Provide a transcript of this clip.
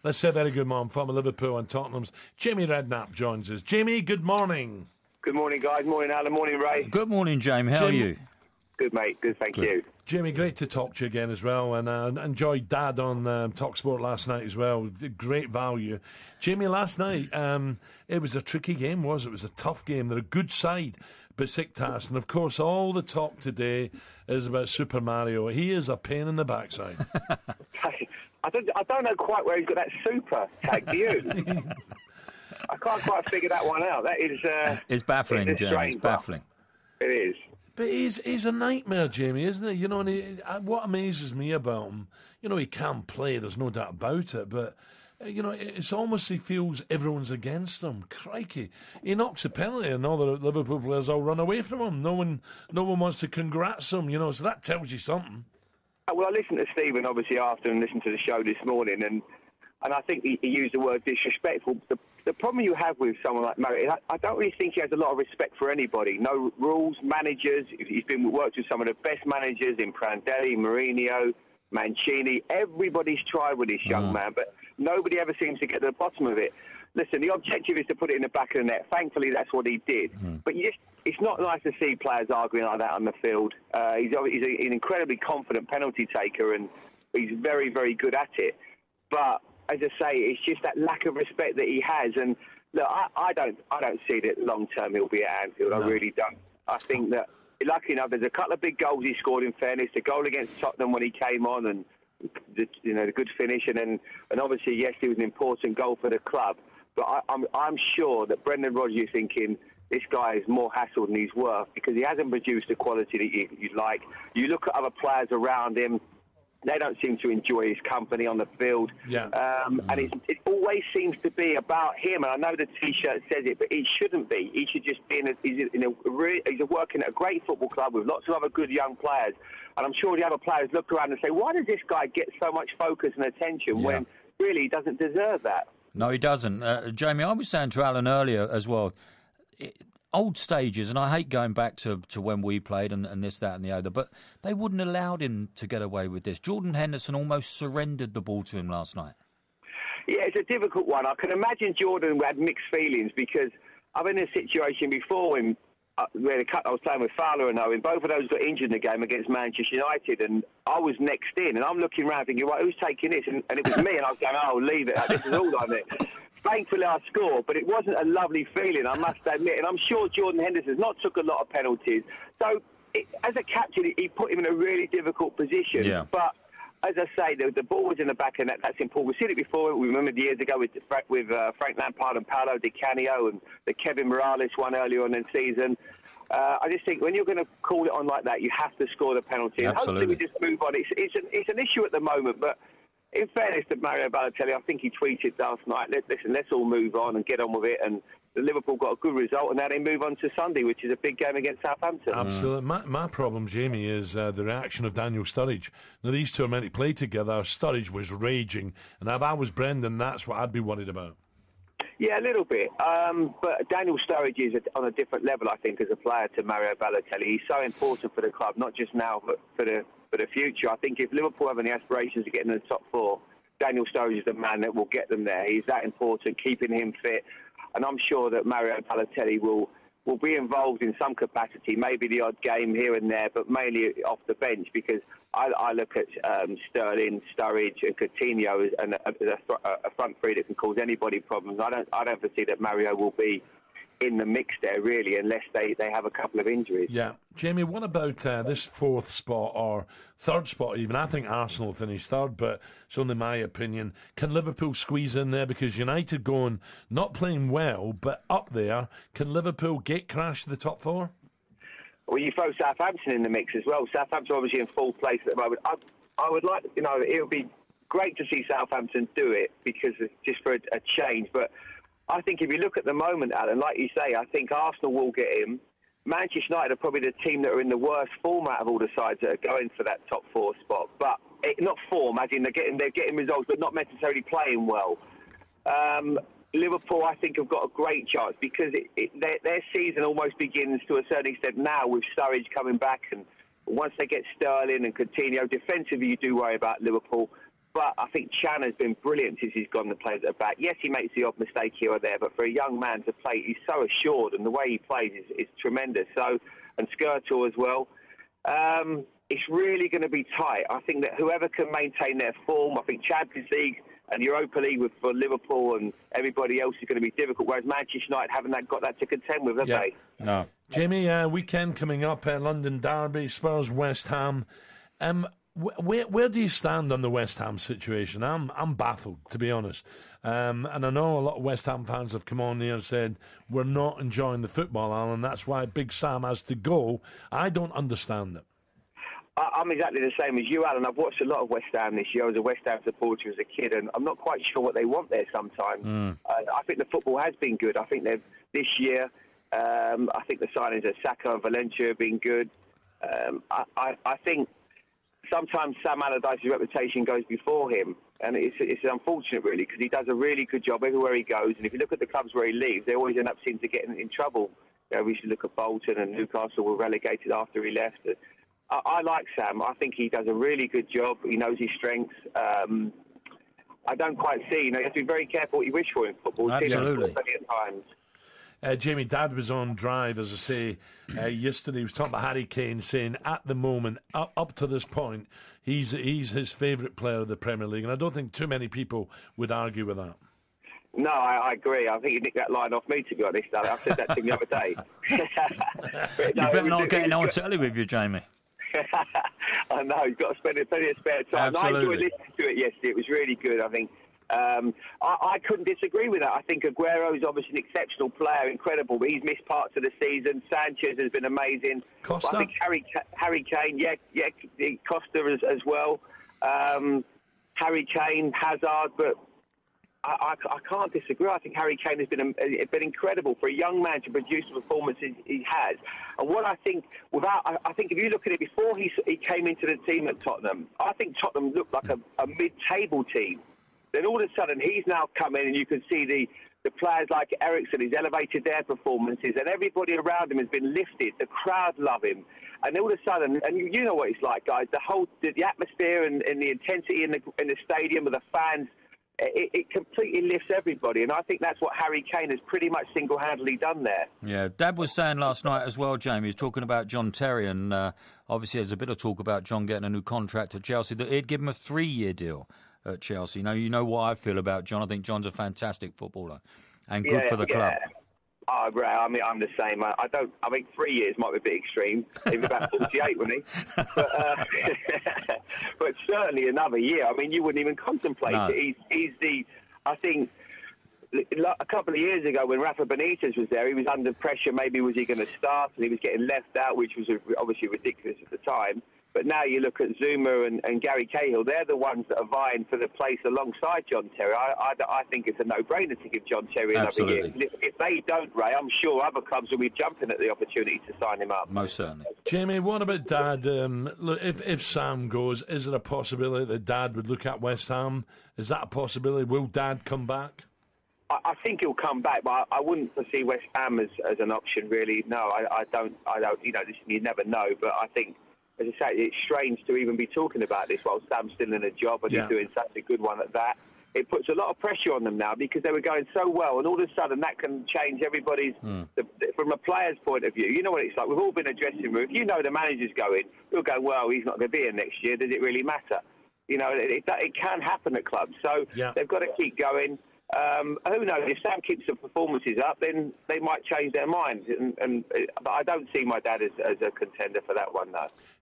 Let's say very good morning from Liverpool and Tottenham's Jamie Redknapp joins us. Jamie, good morning. Good morning, guys. Morning, Alan. Morning, Ray. Good morning, Jamie. How are you? Good, mate. Good, thank you. Jamie, great to talk to you again as well, and enjoyed Dad on talkSPORT last night as well. Great value. Jamie, last night, it was a tricky game, was it? It was a tough game. They're a good side, Besiktas, and of course all the talk today is about Super Mario. He is a pain in the backside. I don't know quite where he's got that super tag, do you? I can't quite figure that one out. That is... it's baffling, Jamie. It's baffling. It is. But he's a nightmare, Jamie, isn't he? You know, and what amazes me about him, you know, he can play, there's no doubt about it, but, you know, it's almost he feels everyone's against him. Crikey. He knocks a penalty and all the Liverpool players all run away from him. No one wants to congrats him, you know, so that tells you something. Well, I listened to Steven, obviously, after and listened to the show this morning, and I think he used the word disrespectful. The problem you have with someone like Mario, I don't really think he has a lot of respect for anybody. No rules, managers. He's worked with some of the best managers in Prandelli, Mourinho, Mancini. Everybody's tried with this young man, but nobody ever seems to get to the bottom of it. Listen, the objective is to put it in the back of the net. Thankfully, that's what he did. But it's not nice to see players arguing like that on the field. He's an incredibly confident penalty taker, and he's very, very good at it. But as I say, it's just that lack of respect that he has. And look, I don't see that long term he'll be at Anfield. No. I really don't. I think that, lucky enough, there's a couple of big goals he scored. In fairness, the goal against Tottenham when he came on, and the good finish, and obviously, yes, it was an important goal for the club. But I'm sure that Brendan Rodgers is thinking this guy is more hassle than he's worth, because he hasn't produced the quality that you'd like. You look at other players around him. They don't seem to enjoy his company on the field. Yeah. And it always seems to be about him. And I know the T-shirt says it, but he shouldn't be. He should just be he's working at a great football club with lots of other good young players. And I'm sure the other players look around and say, why does this guy get so much focus and attention when really he doesn't deserve that? No, he doesn't. Jamie, I was saying to Alan earlier as well, old stages, and I hate going back to when we played and this, that and the other, but they wouldn't have allowed him to get away with this. Jordan Henderson almost surrendered the ball to him last night. Yeah, it's a difficult one. I can imagine Jordan had mixed feelings, because I've been in a situation before where I was playing with Fowler and Owen. Both of those got injured in the game against Manchester United, and I was next in, and I'm looking around thinking, right, who's taking this? And it was me, and I was going, oh, leave it. This is all on it. Thankfully, I scored, but it wasn't a lovely feeling, I must admit. And I'm sure Jordan Henderson's not took a lot of penalties. So, as a captain, he put him in a really difficult position. Yeah. But as I say, the ball was in the back of the net. That's important. We've seen it before. We remember years ago with Frank Lampard and Paolo Di Canio, and the Kevin Morales one earlier on in the season. I just think when you're going to call it on like that, you have to score the penalty. Absolutely. And hopefully we just move on. It's an issue at the moment, but in fairness to Mario Balotelli, I think he tweeted last night, listen, let's all move on and get on with it. And the Liverpool got a good result, and now they move on to Sunday, which is a big game against Southampton. Absolutely. My problem, Jamie, is the reaction of Daniel Sturridge. Now, these two are meant to play together. Sturridge was raging, and if I was Brendan, that's what I'd be worried about. Yeah, a little bit. But Daniel Sturridge is on a different level, I think, as a player to Mario Balotelli. He's so important for the club, not just now, but for the future. I think if Liverpool have any aspirations to get in the top four, Daniel Sturridge is the man that will get them there. He's that important, keeping him fit. And I'm sure that Mario Balotelli will be involved in some capacity, maybe the odd game here and there, but mainly off the bench, because I look at Sterling, Sturridge and Coutinho as a front three that can cause anybody problems. I don't foresee that Mario will be in the mix there, really, unless they have a couple of injuries. Yeah. Jamie, what about this fourth spot or third spot even? I think Arsenal finished third, but it's only my opinion. Can Liverpool squeeze in there? Because United going, not playing well, but up there. Can Liverpool gate crash the top four? Well, you throw Southampton in the mix as well. Southampton obviously in full place at the moment. I would like, it would be great to see Southampton do it, because it's just for a change, but I think if you look at the moment, Alan, like you say, I think Arsenal will get in. Manchester United are probably the team that are in the worst form out of all the sides that are going for that top four spot. But not form, as in they're getting results, but not necessarily playing well. Liverpool, I think, have got a great chance, because their season almost begins to a certain extent now with Sturridge coming back. And once they get Sterling and Coutinho, defensively you do worry about Liverpool. But I think Chan has been brilliant since he's gone to play at the back. Yes, he makes the odd mistake here or there, but for a young man to play, he's so assured, and the way he plays is tremendous. So, and Skirtle as well. It's really going to be tight. I think that whoever can maintain their form, I think Champions League and Europa League for Liverpool and everybody else is going to be difficult, whereas Manchester United haven't got that to contend with, have they? No. Jamie, weekend coming up, London Derby, Spurs, West Ham. Where do you stand on the West Ham situation? I'm baffled, to be honest. And I know a lot of West Ham fans have come on here and said, we're not enjoying the football, Alan, that's why Big Sam has to go. I don't understand it. I'm exactly the same as you, Alan. I've watched a lot of West Ham this year. I was a West Ham supporter as a kid, and I'm not quite sure what they want there sometimes. I think the football has been good. I think this year, I think the signings of Saka and Valencia have been good. I think sometimes Sam Allardyce's reputation goes before him, and it's unfortunate, really, because he does a really good job everywhere he goes. And if you look at the clubs where he leaves, they always end up seeming to get in trouble. We should look at Bolton, and Newcastle were relegated after he left. I like Sam. I think he does a really good job. He knows his strengths. I don't quite see. You have to be very careful what you wish for in football. Absolutely. Jamie, Dad was on Drive, as I say, yesterday. He was talking about Harry Kane, saying at the moment, up to this point, he's his favourite player of the Premier League. And I don't think too many people would argue with that. No, I agree. I think you nicked that line off me, to be honest. I said that to him the other day. You better not get on telly with you, Jamie. I know, you've got to spend plenty of spare time. Absolutely. I enjoyed listening to it yesterday. It was really good, I think. I couldn't disagree with that. I think Aguero's obviously an exceptional player, incredible, but he's missed parts of the season. Sanchez has been amazing. Costa? I think Harry Kane, Costa as well. Harry Kane, Hazard, but I can't disagree. I think Harry Kane has been incredible for a young man to produce the performances he has. And what I think, I think if you look at it before he came into the team at Tottenham, I think Tottenham looked like a mid-table team. Then all of a sudden he's now come in, and you can see the players like Eriksen, he's elevated their performances, and everybody around him has been lifted. The crowd love him. And all of a sudden, and you know what it's like, guys, the atmosphere and the intensity in the stadium with the fans, it completely lifts everybody, and I think that's what Harry Kane has pretty much single-handedly done there. Yeah, Dad was saying last night as well, Jamie, he was talking about John Terry, and obviously there's a bit of talk about John getting a new contract at Chelsea, that he'd give him a 3-year deal at Chelsea. You know what I feel about John. I think John's a fantastic footballer and good for the club. Oh, right. I mean, I'm the same. I think 3 years might be a bit extreme. He was about 48, wasn't he? But certainly another year. I mean, you wouldn't even contemplate it. I think a couple of years ago when Rafa Benitez was there, he was under pressure. Maybe was he going to start? And he was getting left out, which was obviously ridiculous at the time. But now you look at Zuma and Gary Cahill, they're the ones that are vying for the place alongside John Terry. I think it's a no-brainer to give John Terry another year. If they don't, Ray, I'm sure other clubs will be jumping at the opportunity to sign him up. Most certainly. Jamie, what about Dad? Look, if Sam goes, is there a possibility that Dad would look at West Ham? Is that a possibility? Will Dad come back? I think he'll come back, but I wouldn't foresee West Ham as an option, really. No, I don't. You never know, but I think, as I say, it's strange to even be talking about this while Sam's still in a job and he's doing such a good one at that. It puts a lot of pressure on them now because they were going so well, and all of a sudden that can change everybody's, from a player's point of view. You know what it's like. We've all been in a dressing room. If you know the manager's going, we'll go, well, he's not going to be here next year. Does it really matter? You know, it can happen at clubs. So they've got to keep going. Who knows? If Sam keeps the performances up, then they might change their mind. But I don't see my dad as a contender for that one, though.